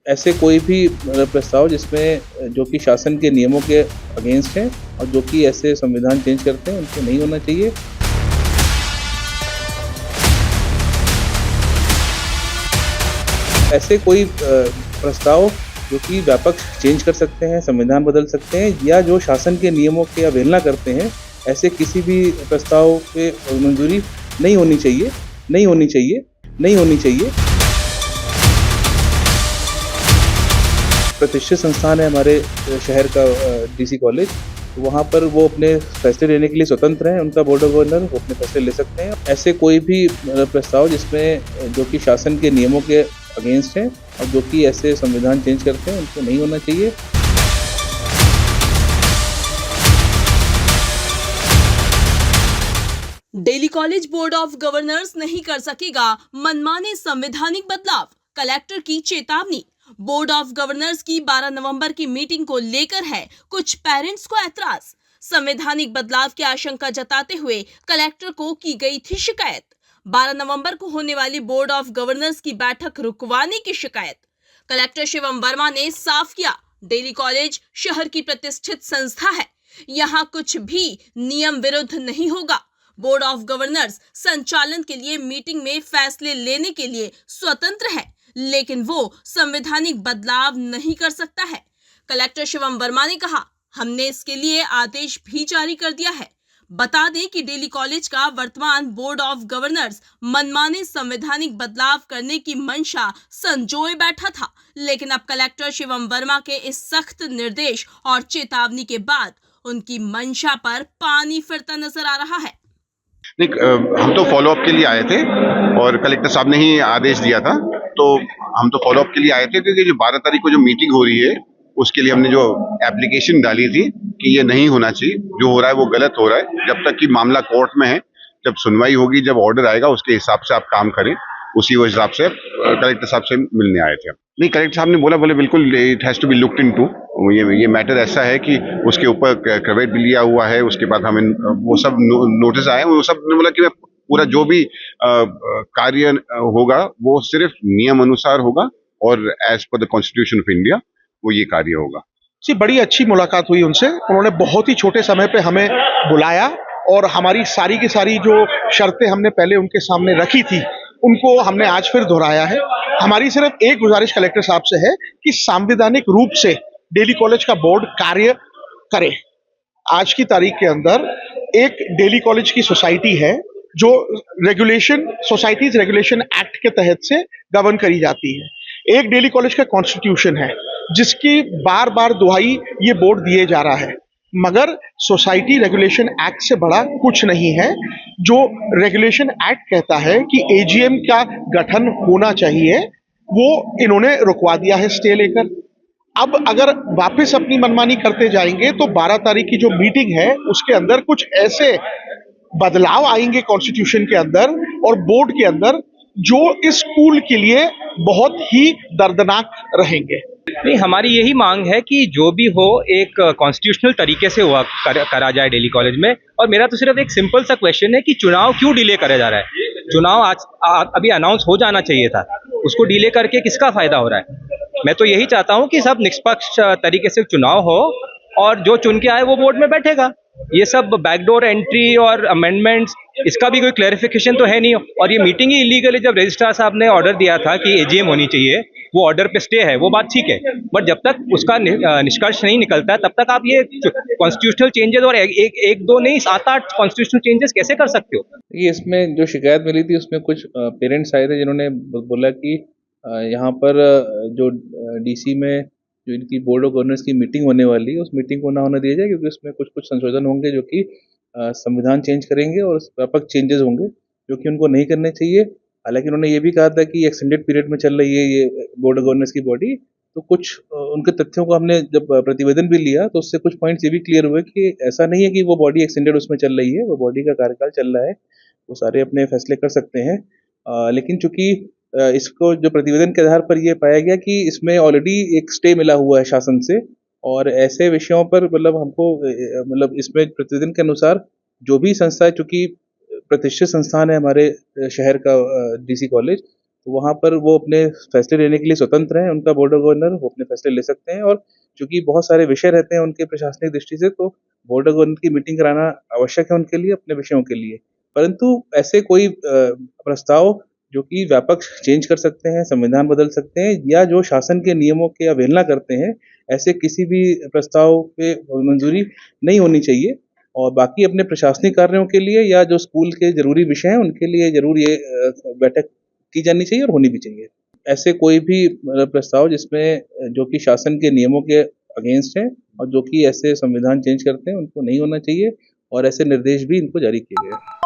ऐसे कोई भी प्रस्ताव जिसमें जो कि शासन के नियमों के अगेंस्ट हैं और जो कि ऐसे संविधान चेंज करते हैं, उनको नहीं होना चाहिए। ऐसे कोई प्रस्ताव जो कि व्यापक चेंज कर सकते हैं, संविधान बदल सकते हैं या जो शासन के नियमों की अवहेलना करते हैं, ऐसे किसी भी प्रस्ताव पे मंजूरी नहीं होनी चाहिए, नहीं होनी चाहिए, नहीं होनी चाहिए। प्रतिष्ठित संस्थान है हमारे शहर का डीसी कॉलेज, वहाँ पर वो अपने फैसले लेने के लिए स्वतंत्र हैं, उनका बोर्ड ऑफ गवर्नर वो अपने फैसले ले सकते हैं। ऐसे कोई भी प्रस्ताव जिसमें जो कि शासन के नियमों के अगेंस्ट हैं और जो कि ऐसे संविधान चेंज करते हैं, उनको नहीं होना चाहिए। Delhi college board of governors नहीं कर सकेगा मनमाने संवैधानिक बदलाव, कलेक्टर की चेतावनी। बोर्ड ऑफ गवर्नर्स की 12 नवंबर की मीटिंग को लेकर है कुछ पेरेंट्स को ऐतराज। संवैधानिक बदलाव की आशंका जताते हुए कलेक्टर को की गई थी शिकायत। 12 नवंबर को होने वाली बोर्ड ऑफ गवर्नर्स की बैठक रुकवाने की शिकायत कलेक्टर शिवम वर्मा ने साफ किया। दिल्ली कॉलेज शहर की प्रतिष्ठित संस्था है, यहाँ कुछ भी नियम विरुद्ध नहीं होगा। बोर्ड ऑफ गवर्नर्स संचालन के लिए मीटिंग में फैसले लेने के लिए स्वतंत्र है, लेकिन वो संवैधानिक बदलाव नहीं कर सकता है। कलेक्टर शिवम वर्मा ने कहा, हमने इसके लिए आदेश भी जारी कर दिया है। बता दें कि दिल्ली कॉलेज का वर्तमान बोर्ड ऑफ गवर्नर्स मनमाने संवैधानिक बदलाव करने की मंशा संजोए बैठा था, लेकिन अब कलेक्टर शिवम वर्मा के इस सख्त निर्देश और चेतावनी के बाद उनकी मंशा पर पानी फिरता नजर आ रहा है। हम तो फॉलो अप के लिए आए थे और कलेक्टर साहब ने ही आदेश दिया था, तो हम तो फॉलो अप के लिए आए थे क्योंकि जो 12 तारीख को जो मीटिंग हो रही है उसके लिए हमने जो एप्लीकेशन डाली थी कि ये नहीं होना चाहिए, जो हो रहा है वो गलत हो रहा है। जब तक कि मामला कोर्ट में है, जब सुनवाई होगी, जब ऑर्डर आएगा उसके हिसाब से आप काम करें। उसी हिसाब से कलेक्टर साहब से मिलने आए थे। नहीं, कलेक्टर साहब ने बोले बिल्कुल it has to be looked into. ये मैटर ऐसा है कि उसके ऊपर क्रेडिट भी लिया हुआ है, उसके बाद हमें वो सब नोटिस आए, वो सब ने बोला कि पूरा जो भी कार्य होगा वो सिर्फ नियम अनुसार होगा और as per the constitution of India वो ये कार्य होगा। जी, बड़ी अच्छी मुलाकात हुई उनसे। उन्होंने बहुत ही छोटे समय पे हमें बुलाया और हमारी सारी की सारी जो शर्तें हमने पहले उनके सामने रखी थी उनको हमने आज फिर दोहराया है। हमारी सिर्फ एक गुजारिश कलेक्टर साहब से है कि सांविधानिक रूप से दिल्ली कॉलेज का बोर्ड कार्य करे। आज की तारीख के अंदर एक दिल्ली कॉलेज की सोसाइटी है जो सोसाइटीज रेगुलेशन एक्ट के तहत से गवर्न करी जाती है। एक दिल्ली कॉलेज का कॉन्स्टिट्यूशन है जिसकी बार बार दुहाई ये बोर्ड दिए जा रहा है, मगर सोसाइटी रेगुलेशन एक्ट से बड़ा कुछ नहीं है। जो रेगुलेशन एक्ट कहता है कि एजीएम का गठन होना चाहिए, वो इन्होंने रुकवा दिया है स्टे लेकर। अब अगर वापस अपनी मनमानी करते जाएंगे तो 12 तारीख की जो मीटिंग है उसके अंदर कुछ ऐसे बदलाव आएंगे कॉन्स्टिट्यूशन के अंदर और बोर्ड के अंदर जो इस स्कूल के लिए बहुत ही दर्दनाक रहेंगे। नहीं, हमारी यही मांग है कि जो भी हो एक कॉन्स्टिट्यूशनल तरीके से करा जाए दिल्ली कॉलेज में। और मेरा तो सिर्फ एक सिंपल सा क्वेश्चन है कि चुनाव क्यों डिले करा जा रहा है? चुनाव आज अभी अनाउंस हो जाना चाहिए था, उसको डिले करके किसका फायदा हो रहा है? मैं तो यही चाहता हूँ कि सब निष्पक्ष तरीके से चुनाव हो और जो चुन के आए वो बोर्ड में बैठेगा। ये सब बैकडोर एंट्री और अमेंडमेंट्स, इसका भी कोई क्लैरिफिकेशन तो है नहीं। और ये मीटिंग ही इलीगल है। जब रजिस्ट्रार साहब ने ऑर्डर दिया था कि एजीएम होनी चाहिए, वो ऑर्डर पे स्टे है, वो बात ठीक है, बट जब तक उसका निष्कर्ष नहीं निकलता तब तक आप ये कॉन्स्टिट्यूशनल चेंजेस और एक दो नहीं 7-8 कॉन्स्टिट्यूशनल चेंजेस कैसे कर सकते हो? ये इसमें जो शिकायत मिली थी उसमें कुछ पेरेंट्स आए थे जिन्होंने बोला कि यहाँ पर जो डीसी में जो इनकी बोर्ड ऑफ गवर्नर्स की मीटिंग होने वाली है उस मीटिंग को ना होने दिया जाए, क्योंकि उसमें कुछ संशोधन होंगे जो कि संविधान चेंज करेंगे और व्यापक चेंजेस होंगे जो कि उनको नहीं करने चाहिए। हालांकि उन्होंने ये भी कहा था कि एक्सटेंडेड पीरियड में चल रही है ये बोर्ड ऑफ गवर्नर्स की बॉडी, तो कुछ उनके तथ्यों को हमने जब प्रतिवेदन भी लिया तो उससे कुछ पॉइंट्स ये भी क्लियर हुए कि ऐसा नहीं है कि वो बॉडी एक्सटेंडेड उसमें चल रही है, वो बॉडी का कार्यकाल चल रहा है, वो सारे अपने फैसले कर सकते हैं। लेकिन चूंकि इसको जो प्रतिवेदन के आधार पर ये पाया गया कि इसमें ऑलरेडी एक स्टे मिला हुआ है शासन से, और ऐसे विषयों पर मतलब हमको मतलब इसमें प्रतिवेदन के अनुसार जो भी संस्था, चूंकि प्रतिष्ठित संस्थान है हमारे शहर का डीसी कॉलेज, तो वहाँ पर वो अपने फैसले लेने के लिए स्वतंत्र हैं, उनका बोर्ड ऑफ गवर्नर, वो अपने फैसले ले सकते हैं और चूँकि बहुत सारे विषय रहते हैं उनके प्रशासनिक दृष्टि से, तो बोर्ड ऑफ गवर्नर की मीटिंग कराना आवश्यक है उनके लिए, अपने विषयों के लिए। परंतु ऐसे कोई प्रस्ताव जो कि व्यापक चेंज कर सकते हैं, संविधान बदल सकते हैं या जो शासन के नियमों की अवहेलना करते हैं, ऐसे किसी भी प्रस्ताव पे मंजूरी नहीं होनी चाहिए। और बाकी अपने प्रशासनिक कार्यों के लिए या जो स्कूल के ज़रूरी विषय हैं, उनके लिए ज़रूर ये बैठक की जानी चाहिए और होनी भी चाहिए। ऐसे कोई भी प्रस्ताव जिसमें जो कि शासन के नियमों के अगेंस्ट हैं और जो कि ऐसे संविधान चेंज करते हैं, उनको नहीं होना चाहिए और ऐसे निर्देश भी इनको जारी किए गए हैं।